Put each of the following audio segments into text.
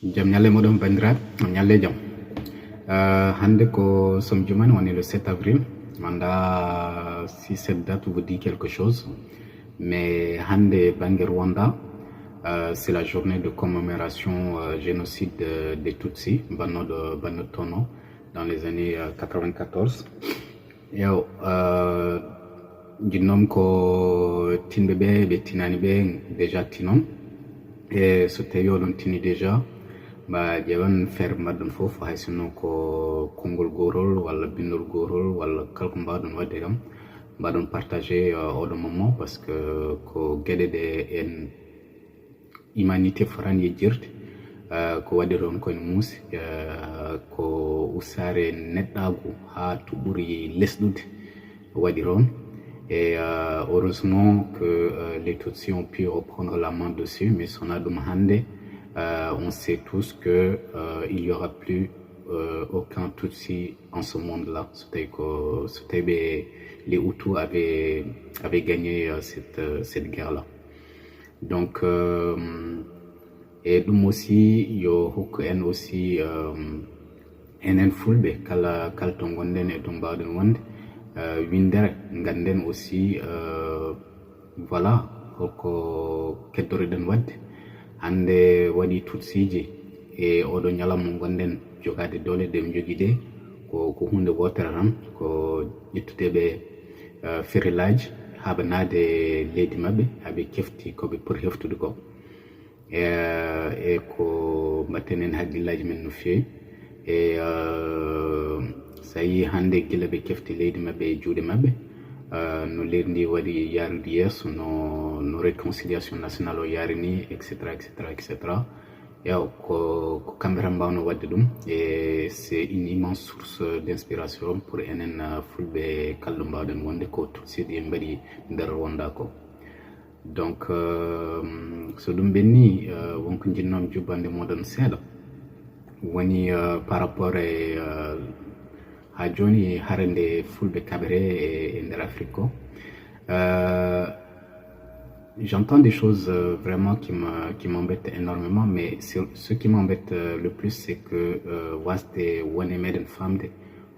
Jam nyalle modon bandira nyalle jam hande ko somjuman on est le 7 avril manda si cette date vous dit quelque chose mais hande Bangui Rwanda c'est la journée de commémoration génocide des Tutsis banno Tono dans les années 94 yo jinnom ko tinbe be tinani be déjà tinon et so tawi oɗon tini déjà ba ƴewan feere mbaɗɗon fof hay sinno ko konngol gorol walla bindol gorol walla kala ko mbawɗon wadde kam mbaɗon partagé oɗo moment par ce que ko gueɗe ɗe en humanité forani yejjirde ko waɗi toon koye muusi ko usare neɗɗagu ha to ɓuuri lesɗude waɗi toon. Et heureusement que les Tutsis ont pu reprendre la main dessus, mais son adum hande, on sait tous que il y aura plus aucun Tutsi en ce monde-là. Les Hutus avaient gagné cette guerre-là. Donc, et dum aussi, yo hokku en aussi enen fulɓe kala to gonɗen e to mbawɗen wonde windere ganden aussi voilà holko keddoriɗen wadde hande waɗi Tutsiji e oɗo ñalawma gonɗen jogade dole ɗe jogui ɗe ko hunde wotere tan ko ƴettudeɓe ferillaji haɓe naade leydi mabɓe haɓe kefti koɓe poti heftude ko e ko mbatten en haqqillaji men no fewi e so yi hande gila ɓe kefti leydi mabɓe e juuɗe mabɓe no leydi ndi waɗi yarude yeeso no réconciliation nationale o yaari ni etc. Yaw ko kamɓe tan mbawno wadde ɗum et c'est une immense source d'inspiration pour enen fulɓe kalɗo mbawɗen wonde ko Tutsiɗi mbaɗi nder Rwanda ko. Donc so ɗum ɓenni wonko jinnomi jubbande moɗon seeɗa woni par rapport e ha joni harande fulɓe kaɓere e nder Afrique ko j'entends des choses vraiment qui m'embêtent énormément, mais ce qui m'embête le plus c'est que wasde wone meɗen famde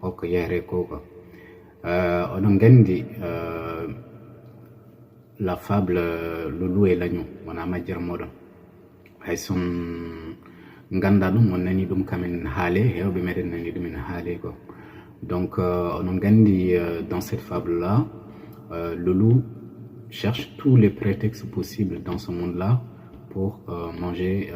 holko yahre ko quoi. Oɗon gandi la fable le loup et l'agneau wona majjere moɗon hay son ganda ɗum on nani ɗum kamen haale hewɓe meɗen nani ɗumen haale quoi. Donc on gandi dans cette fable là le loup cherche tous les prétextes possibles dans ce monde là pour manger